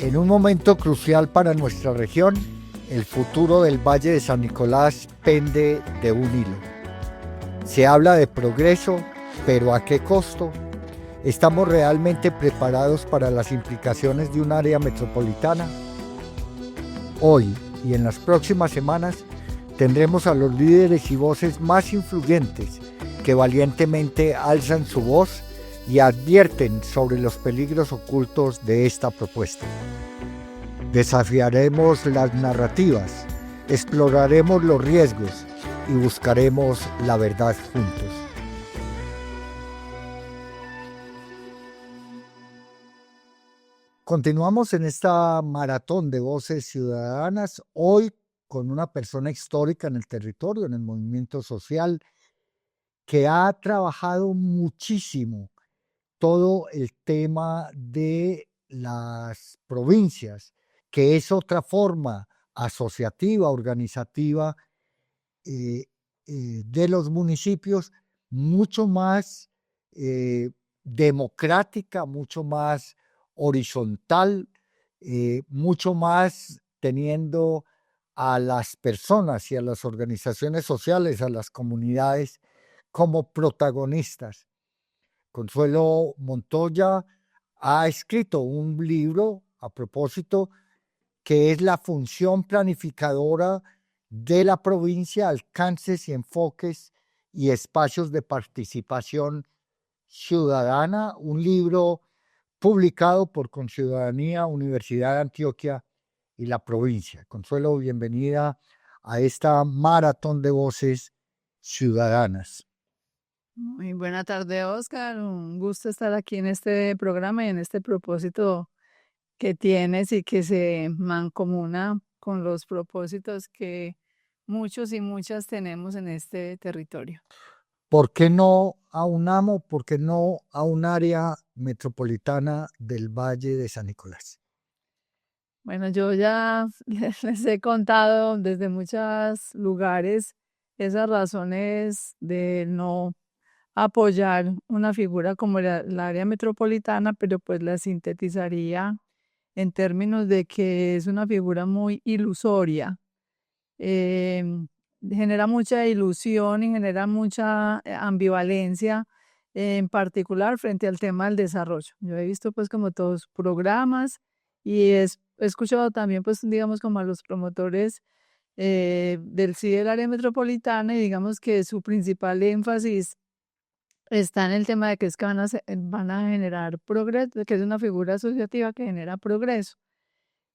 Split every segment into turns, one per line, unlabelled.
En un momento crucial para nuestra región, el futuro del Valle de San Nicolás pende de un hilo. Se habla de progreso, pero ¿a qué costo? ¿Estamos realmente preparados para las implicaciones de un área metropolitana? Hoy y en las próximas semanas tendremos a los líderes y voces más influyentes que valientemente alzan su voz y advierten sobre los peligros ocultos de esta propuesta. Desafiaremos las narrativas, exploraremos los riesgos y buscaremos la verdad juntos. Continuamos en esta maratón de voces ciudadanas, hoy con una persona histórica en el territorio, en el movimiento social, que ha trabajado muchísimo todo el tema de las provincias, que es otra forma asociativa, organizativa de los municipios, mucho más democrática, mucho más horizontal, mucho más teniendo a las personas y a las organizaciones sociales, a las comunidades como protagonistas. Consuelo Montoya ha escrito un libro a propósito que es la función planificadora de la provincia, alcances y enfoques y espacios de participación ciudadana, un libro publicado por Conciudadanía, Universidad de Antioquia y la provincia. Consuelo, bienvenida a esta maratón de voces ciudadanas.
Muy buena tarde, Oscar. Un gusto estar aquí en este programa y en este propósito que tienes y que se mancomuna con los propósitos que muchos y muchas tenemos en este territorio.
¿Por qué no a UNAMO? ¿Por qué no a un área metropolitana del Valle de San Nicolás?
Bueno, yo ya les he contado desde muchos lugares esas razones de no apoyar una figura como la área metropolitana, pero pues la sintetizaría en términos de que es una figura muy ilusoria. Genera mucha ilusión y genera mucha ambivalencia, en particular frente al tema del desarrollo. Yo he visto pues como todos programas y he escuchado también pues digamos como a los promotores del sí del área metropolitana y digamos que su principal énfasis está en el tema de que es que van a generar progreso, que es una figura asociativa que genera progreso.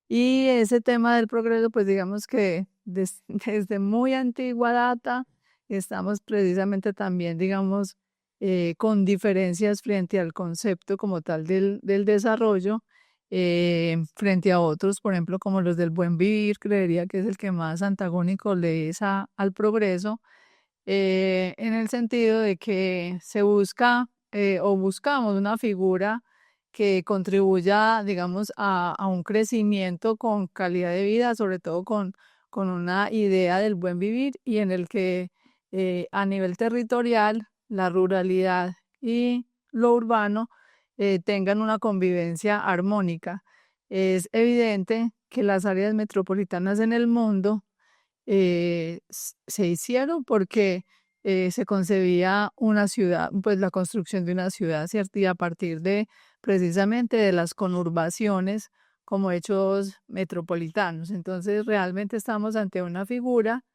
Y ese tema del progreso, pues digamos que desde muy antigua data estamos precisamente también, digamos, con diferencias frente al concepto como tal del desarrollo, frente a otros, por ejemplo, como los del buen vivir, creería que es el que más antagónico le es al progreso, en el sentido de que se busca o buscamos una figura que contribuya, digamos, a un crecimiento con calidad de vida, sobre todo con una idea del buen vivir y en el que a nivel territorial la ruralidad y lo urbano tengan una convivencia armónica. Es evidente que las áreas metropolitanas en el mundo se hicieron porque se concebía una ciudad, pues la construcción de una ciudad, ¿cierto? Y a partir de precisamente de las conurbaciones como hechos metropolitanos. Entonces, realmente estamos ante una figura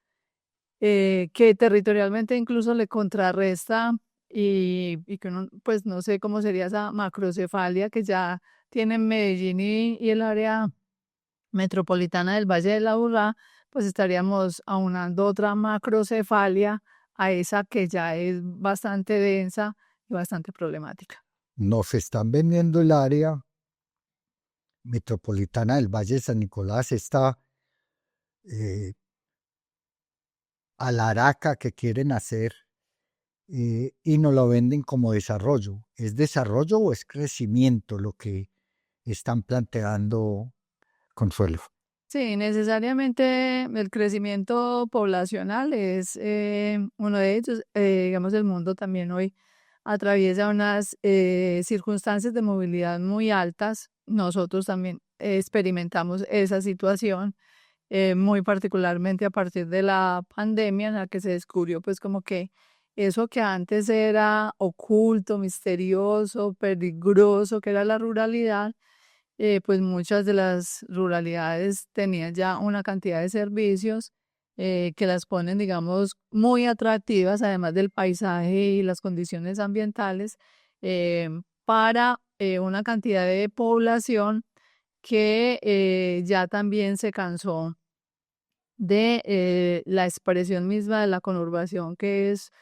que territorialmente incluso le contrarresta y que uno, pues no sé cómo sería esa macrocefalia que ya tienen Medellín y el área metropolitana del Valle de la Urrá, pues estaríamos aunando otra macrocefalia a esa que ya es bastante densa y bastante problemática.
Nos están vendiendo el área metropolitana del Valle de San Nicolás, esta alaraca que quieren hacer y nos lo venden como desarrollo. ¿Es desarrollo o es crecimiento lo que están planteando, Consuelo?
Sí, necesariamente el crecimiento poblacional es uno de ellos. Digamos, el mundo también hoy atraviesa unas circunstancias de movilidad muy altas. Nosotros también experimentamos esa situación, muy particularmente a partir de la pandemia en la que se descubrió pues como que eso que antes era oculto, misterioso, peligroso, que era la ruralidad, pues muchas de las ruralidades tenían ya una cantidad de servicios que las ponen, digamos, muy atractivas, además del paisaje y las condiciones ambientales, eh, para una cantidad de población que ya también se cansó de la expresión misma de la conurbación,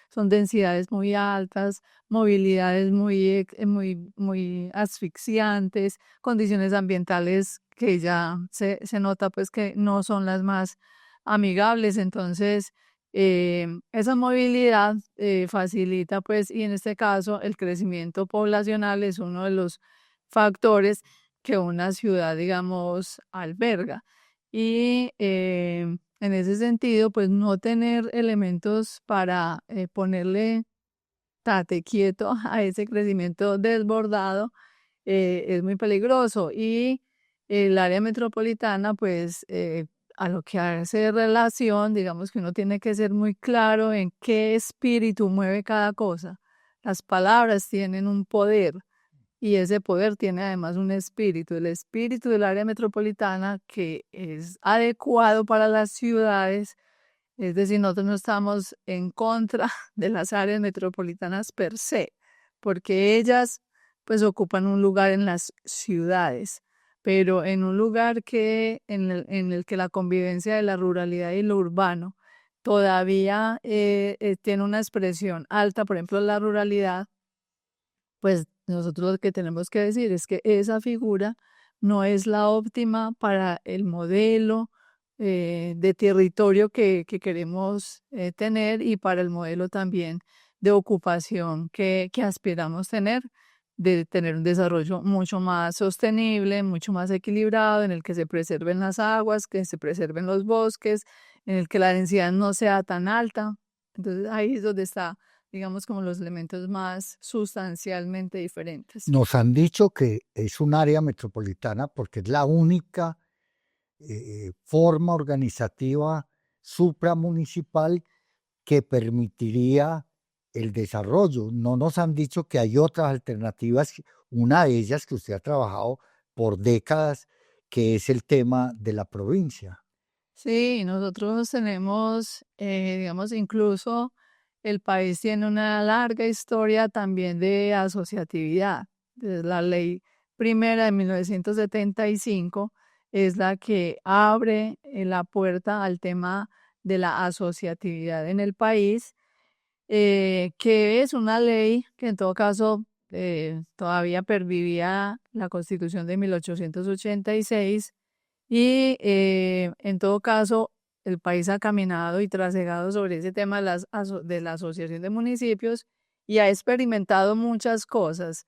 son densidades muy altas, movilidades muy asfixiantes, condiciones ambientales que ya se nota pues que no son las más amigables. Entonces, esa movilidad facilita pues, y en este caso el crecimiento poblacional es uno de los factores que una ciudad, digamos, alberga. Y en ese sentido, pues no tener elementos para ponerle tate quieto a ese crecimiento desbordado es muy peligroso. Y el área metropolitana, pues a lo que hace relación, digamos que uno tiene que ser muy claro en qué espíritu mueve cada cosa. Las palabras tienen un poder. Y ese poder tiene además un espíritu, el espíritu del área metropolitana que es adecuado para las ciudades. Es decir, nosotros no estamos en contra de las áreas metropolitanas per se, porque ellas pues ocupan un lugar en las ciudades, pero en un lugar en el que la convivencia de la ruralidad y lo urbano todavía tiene una expresión alta. Por ejemplo, la ruralidad, pues nosotros lo que tenemos que decir es que esa figura no es la óptima para el modelo de territorio que queremos tener, y para el modelo también de ocupación que aspiramos tener, de tener un desarrollo mucho más sostenible, mucho más equilibrado, en el que se preserven las aguas, que se preserven los bosques, en el que la densidad no sea tan alta. Entonces ahí es donde está, digamos, como los elementos más sustancialmente diferentes.
Nos han dicho que es un área metropolitana porque es la única forma organizativa supramunicipal que permitiría el desarrollo. No nos han dicho que hay otras alternativas, una de ellas que usted ha trabajado por décadas, que es el tema de la provincia.
Sí, nosotros tenemos, digamos, incluso el país tiene una larga historia también de asociatividad. Desde la ley primera de 1975 es la que abre la puerta al tema de la asociatividad en el país, que es una ley que en todo caso todavía pervivía la Constitución de 1886. Y en todo caso, el país ha caminado y trasegado sobre ese tema de la Asociación de Municipios y ha experimentado muchas cosas.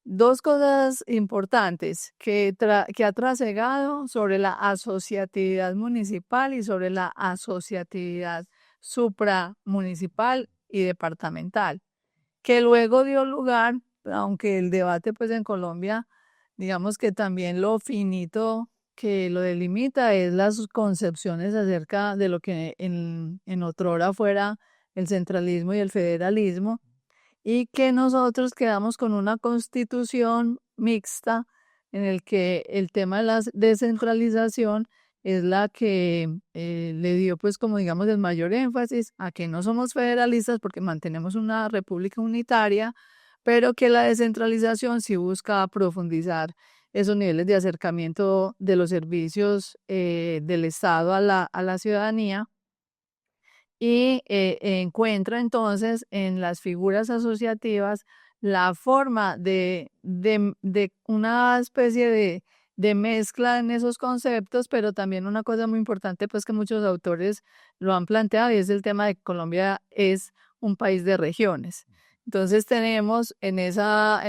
Dos cosas importantes que ha trasegado sobre la asociatividad municipal y sobre la asociatividad supramunicipal y departamental, que luego dio lugar, aunque el debate pues en Colombia, digamos que también lo finito que lo delimita es las concepciones acerca de lo que en otrora fuera el centralismo y el federalismo, y que nosotros quedamos con una constitución mixta en el que el tema de la descentralización es la que le dio pues como digamos el mayor énfasis a que no somos federalistas porque mantenemos una república unitaria, pero que la descentralización sí busca profundizar esos niveles de acercamiento de los servicios del Estado a la ciudadanía, y encuentra entonces en las figuras asociativas la forma de una especie de mezcla en esos conceptos, pero también una cosa muy importante pues que muchos autores lo han planteado, y es el tema de que Colombia es un país de regiones. Entonces tenemos en esa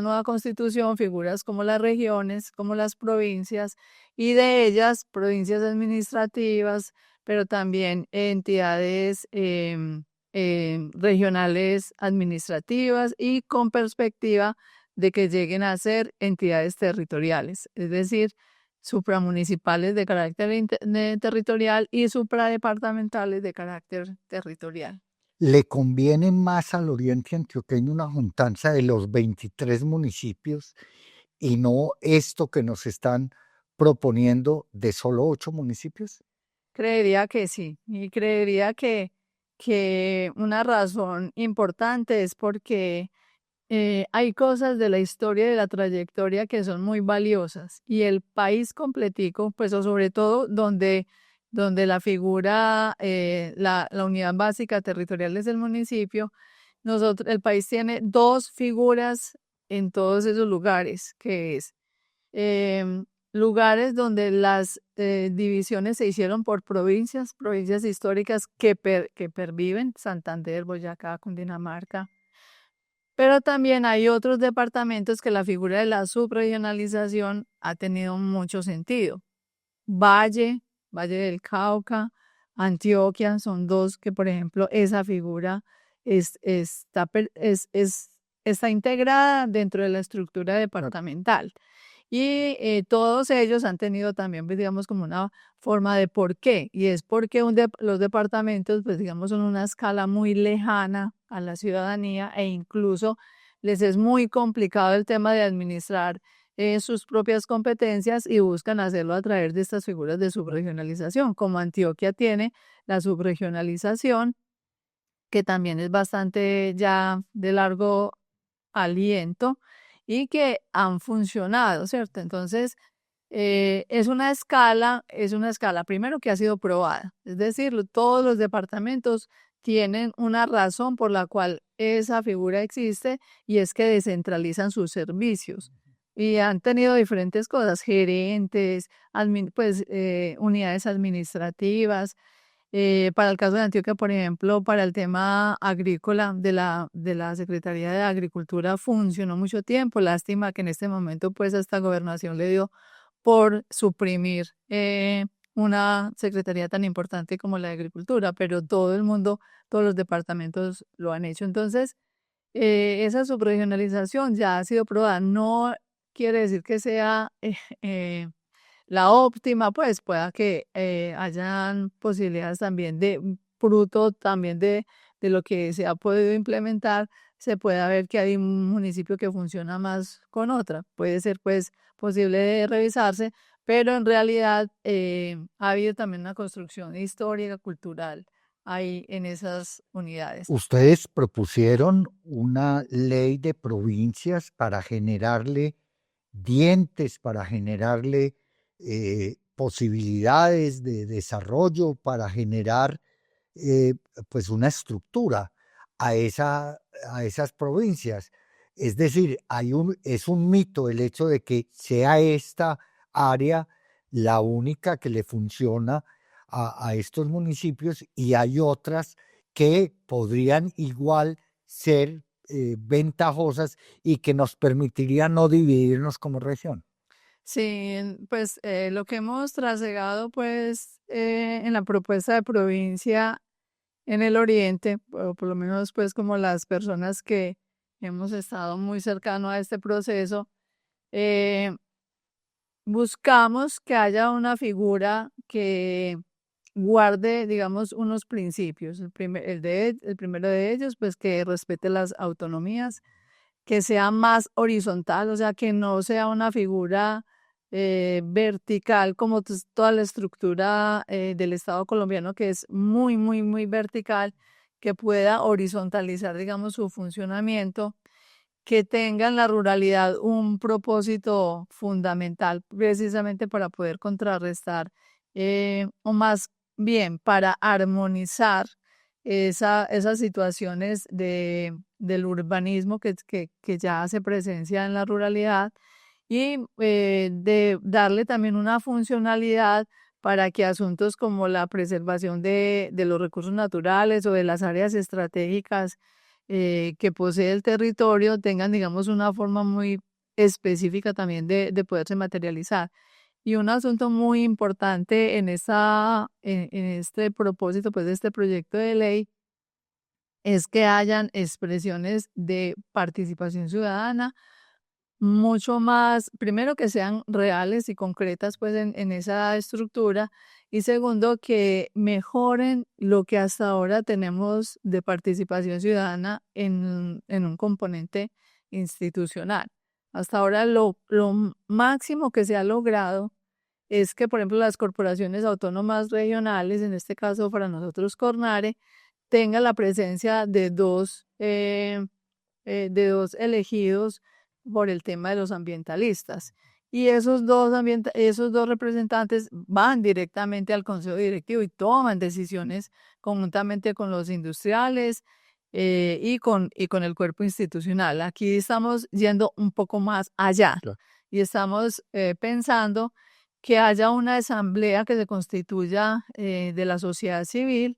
nueva constitución figuras como las regiones, como las provincias, y de ellas provincias administrativas, pero también entidades regionales administrativas, y con perspectiva de que lleguen a ser entidades territoriales. Es decir, supramunicipales de carácter territorial y supradepartamentales de carácter territorial.
¿Le conviene más al oriente antioqueño una juntanza de los 23 municipios y no esto que nos están proponiendo de solo 8 municipios?
Creería que sí, y creería que una razón importante es porque hay cosas de la historia y de la trayectoria que son muy valiosas y el país completico, pues o sobre todo donde la figura, la unidad básica territorial es el municipio, el país tiene dos figuras en todos esos lugares, que es em, lugares donde las divisiones se hicieron por provincias históricas que perviven, Santander, Boyacá, Cundinamarca. Pero también hay otros departamentos que la figura de la subregionalización ha tenido mucho sentido. Valle del Cauca, Antioquia, son dos que, por ejemplo, esa figura está integrada dentro de la estructura departamental. Y todos ellos han tenido también, pues, digamos, como una forma de por qué. Y es porque los departamentos, pues, digamos, son una escala muy lejana a la ciudadanía e incluso les es muy complicado el tema de administrar sus propias competencias y buscan hacerlo a través de estas figuras de subregionalización. Como Antioquia tiene la subregionalización, que también es bastante ya de largo aliento y que han funcionado, ¿cierto? Entonces, es una escala primero que ha sido probada, es decir, todos los departamentos tienen una razón por la cual esa figura existe y es que descentralizan sus servicios. Y han tenido diferentes cosas, gerentes, unidades administrativas, para el caso de Antioquia, por ejemplo, para el tema agrícola de la Secretaría de Agricultura funcionó mucho tiempo. Lástima que en este momento, pues, a esta gobernación le dio por suprimir una secretaría tan importante como la de Agricultura, pero todo el mundo, todos los departamentos lo han hecho. Entonces, esa subregionalización ya ha sido probada. No quiere decir que sea la óptima, pues pueda que hayan posibilidades también de fruto también de lo que se ha podido implementar, se pueda ver que hay un municipio que funciona más con otra. Puede ser pues posible de revisarse, pero en realidad ha habido también una construcción histórica, cultural ahí en esas unidades.
Ustedes propusieron una ley de provincias para generarle dientes, para generarle posibilidades de desarrollo, para generar eh, pues una estructura a, a esas provincias. Es decir, es un mito el hecho de que sea esta área la única que le funciona a estos municipios y hay otras que podrían igual ser ventajosas y que nos permitirían no dividirnos como región.
Sí, pues lo que hemos trasegado pues en la propuesta de provincia en el oriente, o por lo menos pues como las personas que hemos estado muy cercano a este proceso, eh, buscamos que haya una figura que guarde, digamos, unos principios. El primero de ellos, pues que respete las autonomías, que sea más horizontal, o sea, que no sea una figura vertical como toda la estructura del Estado colombiano, que es muy, muy, muy vertical, que pueda horizontalizar, digamos, su funcionamiento, que tenga en la ruralidad un propósito fundamental precisamente para poder contrarrestar o más bien para armonizar esas situaciones del urbanismo que ya hace presencia en la ruralidad y de darle también una funcionalidad para que asuntos como la preservación de los recursos naturales o de las áreas estratégicas que posee el territorio tengan, digamos, una forma muy específica también de poderse materializar. Y un asunto muy importante en este propósito, pues, de este proyecto de ley, es que hayan expresiones de participación ciudadana mucho más, primero que sean reales y concretas pues en esa estructura, y segundo que mejoren lo que hasta ahora tenemos de participación ciudadana en un componente institucional. Hasta ahora lo máximo que se ha logrado es que, por ejemplo, las corporaciones autónomas regionales, en este caso para nosotros Cornare, tenga la presencia de dos elegidos por el tema de los ambientalistas. Y esos dos representantes van directamente al consejo directivo y toman decisiones conjuntamente con los industriales y con el cuerpo institucional. Aquí estamos yendo un poco más allá
Claro.
y estamos pensando que haya una asamblea que se constituya de la sociedad civil,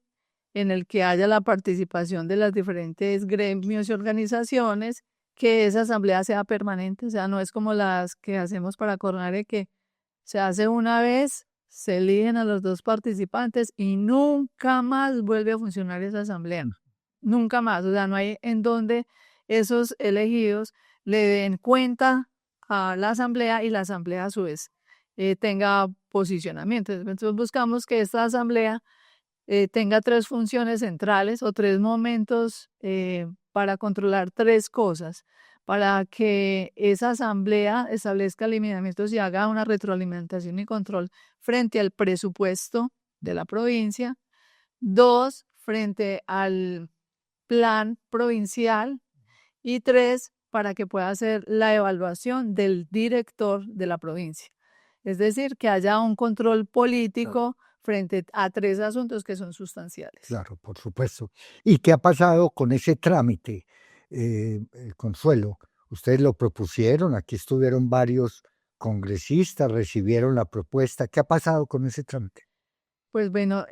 en el que haya la participación de las diferentes gremios y organizaciones, que esa asamblea sea permanente, o sea, no es como las que hacemos para Cornare, que se hace una vez, se eligen a los dos participantes y nunca más vuelve a funcionar esa asamblea, nunca más, o sea, no hay en donde esos elegidos le den cuenta a la asamblea y la asamblea a su vez tenga posicionamiento. Entonces buscamos que esta asamblea tenga tres funciones centrales o tres momentos para controlar tres cosas, para que esa asamblea establezca lineamientos y haga una retroalimentación y control frente al presupuesto de la provincia. Dos, frente al plan provincial. Y tres, para que pueda hacer la evaluación del director de la provincia. Es decir, que haya un control político frente a tres asuntos que son sustanciales.
Claro, por supuesto. ¿Y qué ha pasado con ese trámite, Consuelo? Ustedes lo propusieron, aquí estuvieron varios congresistas, recibieron la propuesta. ¿Qué ha pasado con ese trámite?
Pues bueno,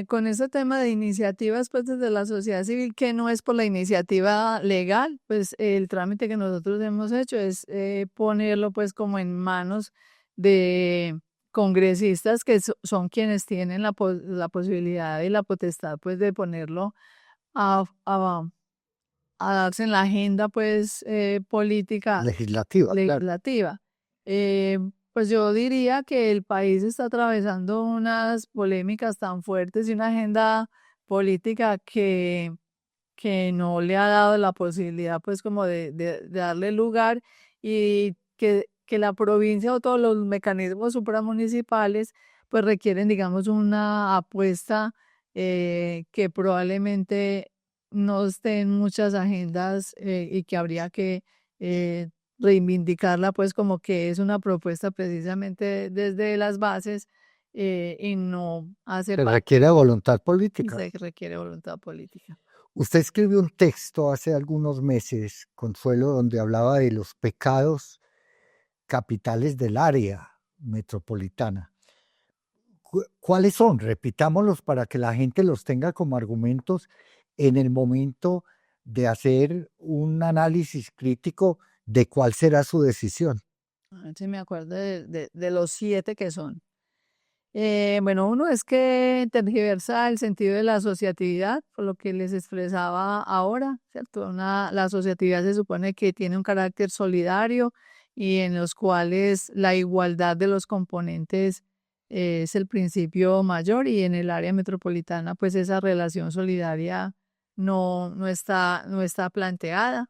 con ese tema de iniciativas, pues desde la sociedad civil, que no es por la iniciativa legal, pues el trámite que nosotros hemos hecho es ponerlo pues como en manos de congresistas que son quienes tienen la posibilidad y la potestad pues de ponerlo a, a, a darse en la agenda pues política
Legislativa, claro.
legislativa. Pues yo diría que el país está atravesando unas polémicas tan fuertes y una agenda política que no le ha dado la posibilidad pues como de darle lugar, y que la provincia o todos los mecanismos supramunicipales pues requieren, digamos, una apuesta que probablemente no esté en muchas agendas y que habría que eh, reivindicarla pues como que es una propuesta precisamente desde las bases y no hace
Se
parte,
requiere voluntad política.
se requiere voluntad política.
Usted escribió un texto hace algunos meses, Consuelo, donde hablaba de los pecados capitales del área metropolitana. ¿Cuáles son? Repitámoslos para que la gente los tenga como argumentos en el momento de hacer un análisis crítico de cuál será su decisión.
Sí, me acuerdo de los 7 que son. Bueno, uno es que tergiversa el sentido de la asociatividad, por lo que les expresaba ahora, ¿cierto? La asociatividad se supone que tiene un carácter solidario y en los cuales la igualdad de los componentes es el principio mayor, y en el área metropolitana pues esa relación solidaria no está planteada.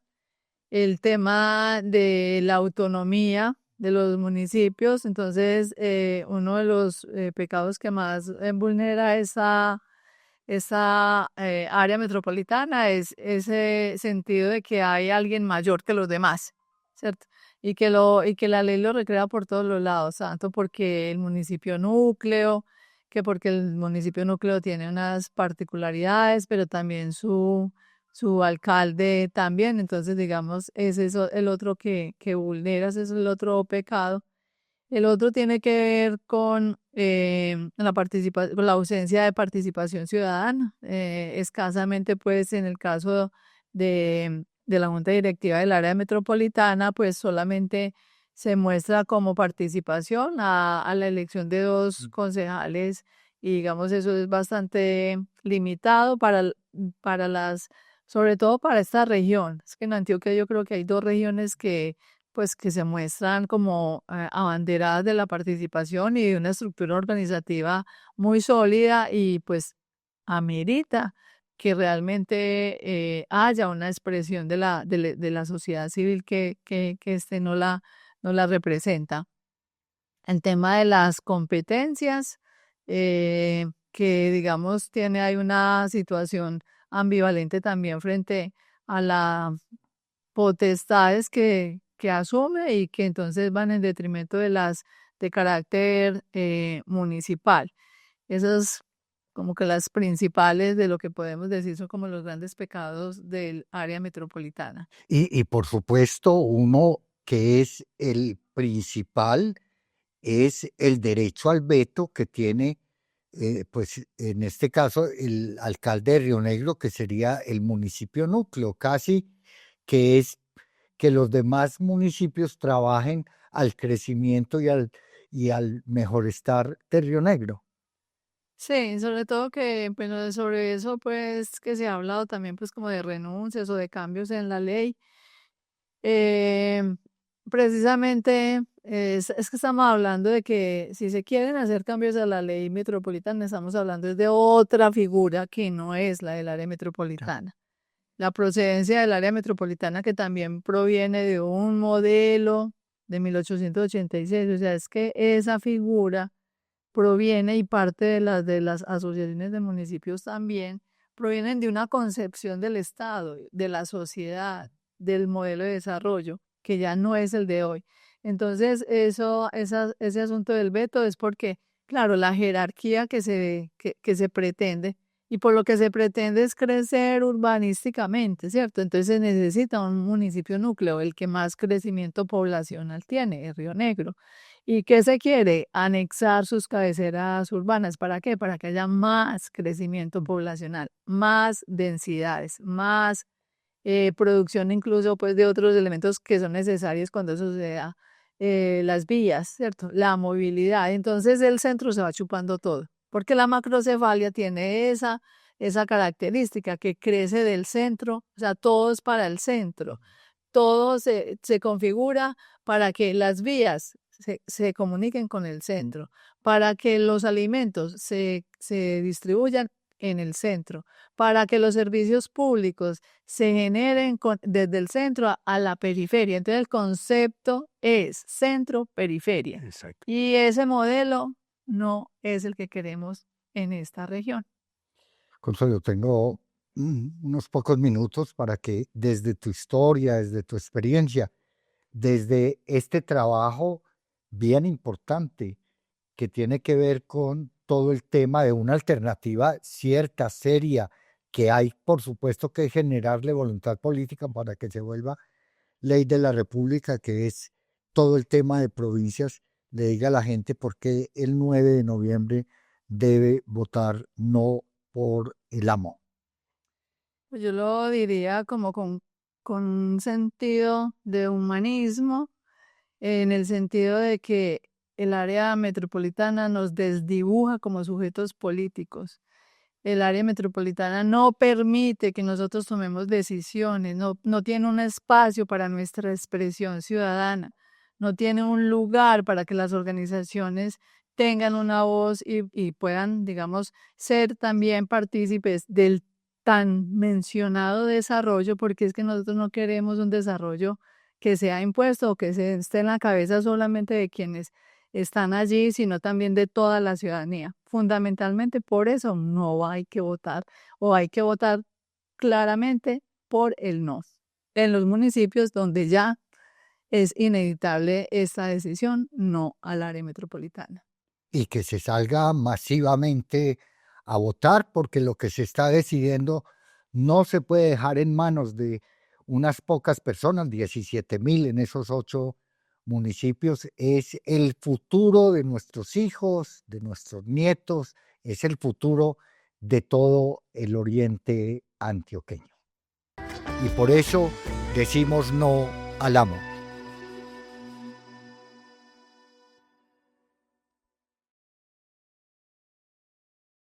El tema de la autonomía de los municipios, entonces uno de los pecados que más vulnera esa área metropolitana es ese sentido de que hay alguien mayor que los demás, ¿cierto? Y que la ley lo recrea por todos los lados, tanto porque el municipio núcleo, que porque el municipio núcleo tiene unas particularidades, pero también su alcalde también. Entonces, digamos, ese es el otro que vulnera, ese es el otro pecado. El otro tiene que ver con con la ausencia de participación ciudadana. Escasamente, pues, en el caso de la Junta Directiva del área metropolitana, pues solamente se muestra como participación a la elección de dos concejales, y digamos, eso es bastante limitado para sobre todo para esta región. Es que en Antioquia yo creo que hay dos regiones que pues que se muestran como abanderadas de la participación y de una estructura organizativa muy sólida y pues amerita que realmente haya una expresión de la sociedad civil que no la representa. El tema de las competencias, que digamos hay una situación ambivalente también frente a las potestades que asume y que entonces van en detrimento de las de carácter municipal. Esas como que las principales de lo que podemos decir son como los grandes pecados del área metropolitana.
Y por supuesto, uno que es el principal es el derecho al veto que tiene, pues en este caso, el alcalde de Río Negro, que sería el municipio núcleo, casi que es que los demás municipios trabajen al crecimiento y al mejorestar de Río Negro.
Sí, sobre todo que, bueno, sobre eso, pues, que se ha hablado también, pues, como de renuncias o de cambios en la ley. Em, Precisamente, es que estamos hablando de que si se quieren hacer cambios a la ley metropolitana, estamos hablando de otra figura que no es la del área metropolitana. La procedencia del área metropolitana que también proviene de un modelo de 1886, o sea, es que esa figura proviene y parte de las asociaciones de municipios también provienen de una concepción del Estado, de la sociedad, del modelo de desarrollo, que ya no es el de hoy. Entonces, ese asunto del veto es porque, claro, la jerarquía que se pretende y por lo que se pretende es crecer urbanísticamente, ¿cierto? Entonces se necesita un municipio núcleo, el que más crecimiento poblacional tiene, es Río Negro. ¿Y qué se quiere? Anexar sus cabeceras urbanas. ¿Para qué? Para que haya más crecimiento poblacional, más densidades, más producción incluso pues de otros elementos que son necesarios cuando suceda las vías, ¿cierto? La movilidad. Entonces el centro se va chupando todo, porque la macrocefalia tiene esa característica que crece del centro, o sea, todo es para el centro, todo se configura para que las vías se comuniquen con el centro, para que los alimentos se distribuyan en el centro, para que los servicios públicos se generen desde el centro a la periferia. Entonces el concepto es centro-periferia.
Exacto.
Y ese modelo no es el que queremos en esta región.
Consuelo, tengo unos pocos minutos para que desde tu historia, desde tu experiencia, desde este trabajo bien importante que tiene que ver con todo el tema de una alternativa cierta, seria, que hay, por supuesto, que generarle voluntad política para que se vuelva ley de la República, que es todo el tema de provincias, le diga a la gente por qué el 9 de noviembre debe votar no por el amo.
Pues yo lo diría como con un sentido de humanismo, en el sentido de que el área metropolitana nos desdibuja como sujetos políticos. El área metropolitana no permite que nosotros tomemos decisiones, no tiene un espacio para nuestra expresión ciudadana, no tiene un lugar para que las organizaciones tengan una voz y puedan, digamos, ser también partícipes del tan mencionado desarrollo, porque es que nosotros no queremos un desarrollo que sea impuesto o que se esté en la cabeza solamente de quienes están allí, sino también de toda la ciudadanía. Fundamentalmente por eso no hay que votar o hay que votar claramente por el no. En los municipios donde ya es inevitable esta decisión, no al área metropolitana.
Y que se salga masivamente a votar, porque lo que se está decidiendo no se puede dejar en manos de unas pocas personas, 17,000 en esos 8 municipios, es el futuro de nuestros hijos, de nuestros nietos, es el futuro de todo el oriente antioqueño. Y por eso decimos no al amo.